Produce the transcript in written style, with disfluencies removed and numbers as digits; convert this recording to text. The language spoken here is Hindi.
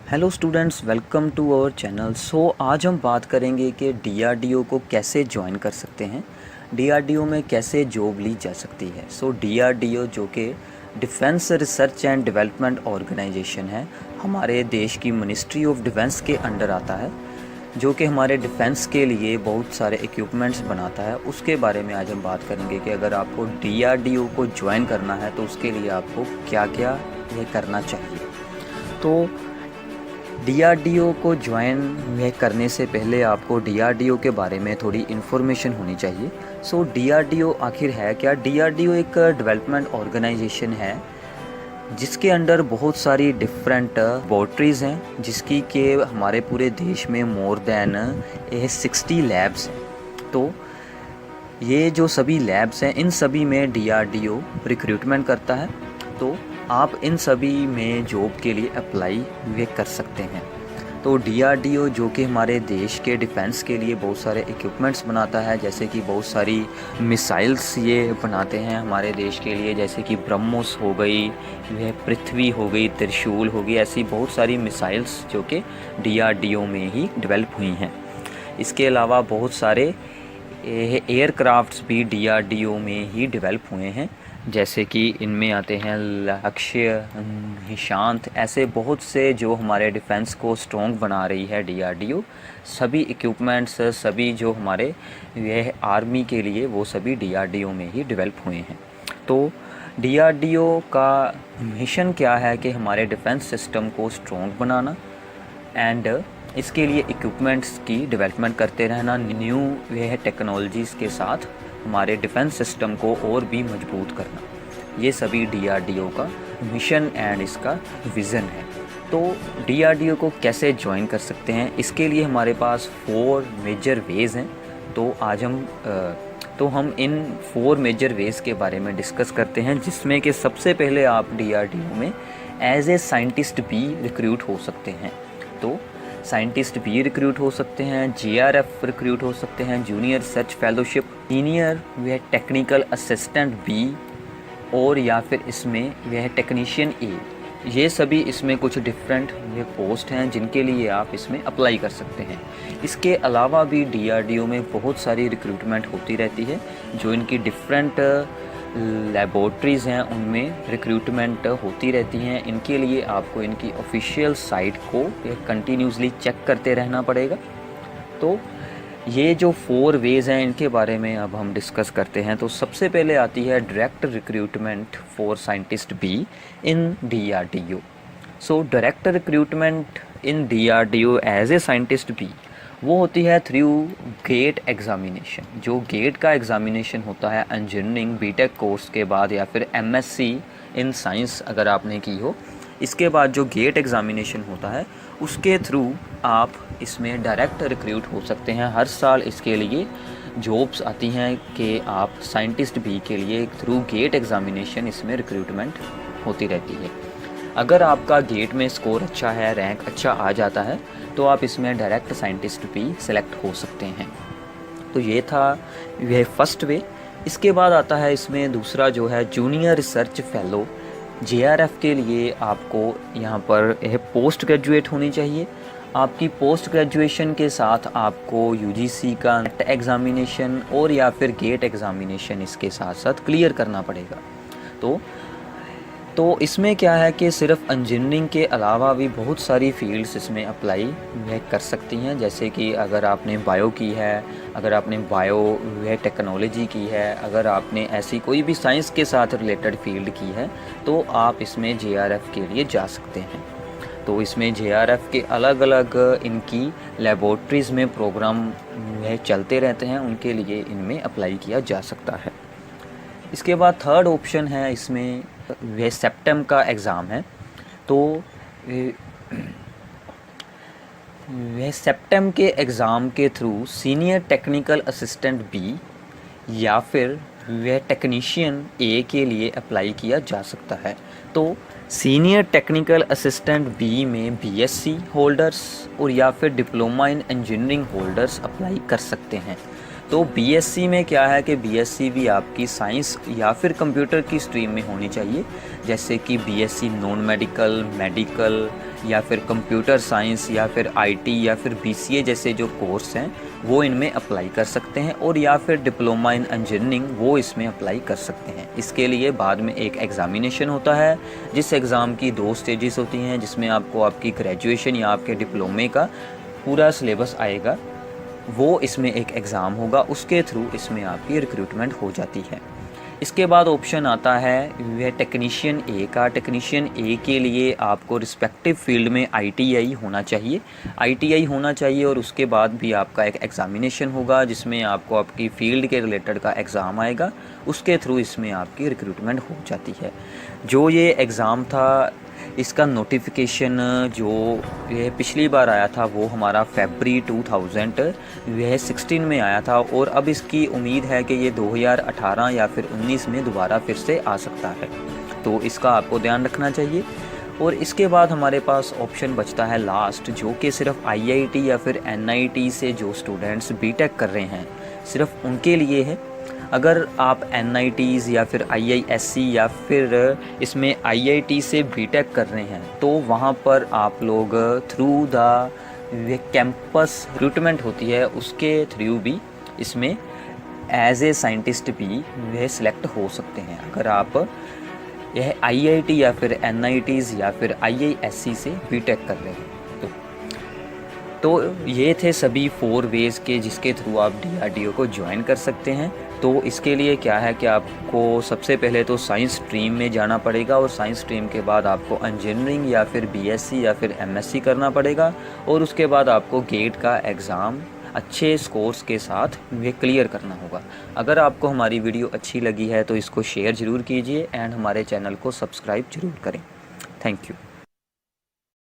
Hello students, welcome to our channel. आज हम बात करेंगे कि डीआरडीओ को कैसे ज्वाइन कर सकते हैं, डीआरडीओ में कैसे जॉब ली जा सकती है। डीआरडीओ जो कि defence research and development organisation है, हमारे देश की मिनिस्ट्री ऑफ डिफेंस के अंडर आता है, जो कि हमारे डिफेंस के लिए बहुत सारे इक्विपमेंट्स बनाता है। उसके बारे में आज हम बात करेंगे कि अगर आपको डीआरडीओ को ज्वाइन करना है तो उसके लिए आपको क्या क्या ये करना चाहिए। तो डीआरडीओ को ज्वाइन करने से पहले आपको डीआरडीओ के बारे में थोड़ी इन्फॉर्मेशन होनी चाहिए। डीआरडीओ आखिर है क्या? डीआरडीओ एक डेवलपमेंट ऑर्गेनाइजेशन है जिसके अंडर बहुत सारी डिफरेंट लैबोरेटरीज़ हैं, जिसकी के हमारे पूरे देश में मोर देन 60 लैब्स हैं। तो ये जो सभी लैब्स हैं, इन सभी में डीआरडीओ रिक्रूटमेंट करता है। तो आप इन सभी में जॉब के लिए अप्लाई वे कर सकते हैं। तो डीआरडीओ जो कि हमारे देश के डिफेंस के लिए बहुत सारे इक्विपमेंट्स बनाता है, जैसे कि बहुत सारी मिसाइल्स ये बनाते हैं हमारे देश के लिए, जैसे कि ब्रह्मोस हो गई, यह पृथ्वी हो गई, त्रिशूल हो गई, ऐसी बहुत सारी मिसाइल्स जो कि डीआरडीओ में ही डेवलप हुई हैं। इसके अलावा बहुत सारे एयरक्राफ्ट्स भी डीआरडीओ में ही डेवलप हुए हैं, जैसे कि इनमें आते हैं लक्ष्य, निशांत, ऐसे बहुत से जो हमारे डिफेंस को स्ट्रॉन्ग बना रही है डीआरडीओ। सभी इक्विपमेंट्स, सभी जो हमारे यह आर्मी के लिए, वो सभी डीआरडीओ में ही डेवलप हुए हैं। तो डीआरडीओ का मिशन क्या है कि हमारे डिफेंस सिस्टम को स्ट्रॉन्ग बनाना एंड इसके लिए इक्विपमेंट्स की डेवलपमेंट करते रहना, न्यू यह टेक्नोलॉजीज़ के साथ हमारे डिफेंस सिस्टम को और भी मजबूत करना। ये सभी डीआरडीओ का मिशन एंड इसका विज़न है। तो डीआरडीओ को कैसे ज्वाइन कर सकते हैं, इसके लिए हमारे पास 4 मेजर वेज़ हैं। तो हम इन 4 मेजर वेज़ के बारे में डिस्कस करते हैं, जिसमें कि सबसे पहले आप डीआरडीओ में एज ए साइंटिस्ट भी रिक्रूट हो सकते हैं। तो साइंटिस्ट भी रिक्रूट हो सकते हैं, जेआरएफ रिक्रूट हो सकते हैं, जूनियर रिसर्च फेलोशिप, सीनियर वह टेक्निकल असिस्टेंट बी, और या फिर इसमें वह टेक्नीशियन ए। ये सभी इसमें कुछ डिफरेंट ये पोस्ट हैं जिनके लिए आप इसमें अप्लाई कर सकते हैं। इसके अलावा भी डीआरडीओ में बहुत सारी रिक्रूटमेंट होती रहती है, जो इनकी डिफरेंट लैबोरेटरीज़ हैं उनमें रिक्रूटमेंट होती रहती हैं। इनके लिए आपको इनकी ऑफिशियल साइट को कंटिन्यूसली चेक करते रहना पड़ेगा। तो ये जो 4 वेज़ हैं, इनके बारे में अब हम डिस्कस करते हैं। तो सबसे पहले आती है direct recruitment for scientist B in DRDO. Direct recruitment in DRDO as a scientist B वो होती है थ्रू गेट एग्ज़ामिनेशन। जो गेट का एग्ज़ामिनेशन होता है इंजीनियरिंग बीटेक कोर्स के बाद, या फिर एमएससी इन साइंस अगर आपने की हो, इसके बाद जो गेट एग्ज़ामिनेशन होता है उसके थ्रू आप इसमें डायरेक्ट रिक्रूट हो सकते हैं। हर साल इसके लिए जॉब्स आती हैं कि आप साइंटिस्ट बी के लिए थ्रू गेट एग्ज़ामिनेशन इसमें रिक्रूटमेंट होती रहती है। अगर आपका गेट में स्कोर अच्छा है, रैंक अच्छा आ जाता है, तो आप इसमें डायरेक्ट साइंटिस्ट भी सिलेक्ट हो सकते हैं। तो ये था यह फर्स्ट वे। इसके बाद आता है इसमें दूसरा जो है जूनियर रिसर्च फेलो। जेआरएफ के लिए आपको यहाँ पर यह पोस्ट ग्रेजुएट होनी चाहिए। आपकी पोस्ट ग्रेजुएशन के साथ आपको यूजीसी का एग्ज़ामिनेशन और या फिर गेट एग्ज़ामिनेशन इसके साथ साथ क्लियर करना पड़ेगा। तो इसमें क्या है कि सिर्फ इंजीनियरिंग के अलावा भी बहुत सारी फील्ड्स इसमें अप्लाई कर सकती हैं, जैसे कि अगर आपने बायो की है, अगर आपने बायो टेक्नोलॉजी की है, अगर आपने ऐसी कोई भी साइंस के साथ रिलेटेड फील्ड की है, तो आप इसमें जेआरएफ के लिए जा सकते हैं। तो इसमें जेआरएफ के अलग अलग इनकी लेबोरेटरीज़ में प्रोग्राम चलते रहते हैं, उनके लिए इनमें अप्लाई किया जा सकता है। इसके बाद थर्ड ऑप्शन है, इसमें वह सेप्टेम का एग्ज़ाम है। तो वह सेप्टेम के एग्ज़ाम के through senior technical assistant B या फिर वह टेक्नीशियन ए के लिए अप्लाई किया जा सकता है। तो सीनियर टेक्निकल असिस्टेंट बी में बीएससी होल्डर्स और या फिर diploma in engineering holders apply कर सकते हैं। तो बीएससी में क्या है कि बीएससी भी आपकी साइंस या फिर कंप्यूटर की स्ट्रीम में होनी चाहिए, जैसे कि बीएससी नॉन मेडिकल, मेडिकल या फिर कंप्यूटर साइंस या फिर आईटी या फिर बीसीए जैसे जो कोर्स हैं वो इनमें अप्लाई कर सकते हैं, और या फिर डिप्लोमा इन इंजीनियरिंग वो इसमें अप्लाई कर सकते हैं। इसके लिए बाद में एक एग्ज़ामिनेशन होता है, जिस एग्ज़ाम की 2 स्टेजेस होती हैं, जिसमें आपको आपकी ग्रेजुएशन या आपके डिप्लोमे का पूरा सिलेबस आएगा, वो इसमें एक एग्ज़ाम होगा, उसके थ्रू इसमें आपकी रिक्रूटमेंट हो जाती है। इसके बाद ऑप्शन आता है वह टेक्नीशियन ए का। टेक्नीशियन ए के लिए आपको रिस्पेक्टिव फील्ड में आईटीआई होना चाहिए, आईटीआई होना चाहिए, और उसके बाद भी आपका एक एग्ज़ामिनेशन होगा जिसमें आपको आपकी फ़ील्ड के रिलेटेड का एग्ज़ाम आएगा, उसके थ्रू इसमें आपकी रिक्रूटमेंट हो जाती है। जो ये एग्ज़ाम था इसका नोटिफिकेशन जो ये पिछली बार आया था वो हमारा फरवरी 2016 में आया था, और अब इसकी उम्मीद है कि ये 2018 या फिर 19 में दोबारा फिर से आ सकता है, तो इसका आपको ध्यान रखना चाहिए। और इसके बाद हमारे पास ऑप्शन बचता है लास्ट, जो कि सिर्फ आईआईटी या फिर एनआईटी से जो स्टूडेंट्स बीटेक कर रहे हैं सिर्फ उनके लिए है। अगर आप एनआईटीज़ या फिर आईआईएससी या फिर इसमें आईआईटी से बीटेक कर रहे हैं तो वहाँ पर आप लोग थ्रू द कैंपस रिक्रूटमेंट होती है उसके थ्रू भी इसमें एज ए साइंटिस्ट भी वह सिलेक्ट हो सकते हैं, अगर आप यह आईआईटी या फिर एनआईटीज़ या फिर आईआईएससी से बीटेक कर रहे हैं। तो ये थे सभी 4 वेज़ के जिसके थ्रू आप डीआरडीओ को ज्वाइन कर सकते हैं। तो इसके लिए क्या है कि आपको सबसे पहले तो साइंस स्ट्रीम में जाना पड़ेगा, और साइंस स्ट्रीम के बाद आपको इंजीनियरिंग या फिर बीएससी या फिर एमएससी करना पड़ेगा, और उसके बाद आपको गेट का एग्ज़ाम अच्छे स्कोर्स के साथ वे क्लियर करना होगा। अगर आपको हमारी वीडियो अच्छी लगी है तो इसको शेयर ज़रूर कीजिए एंड हमारे चैनल को सब्सक्राइब ज़रूर करें। Thank you.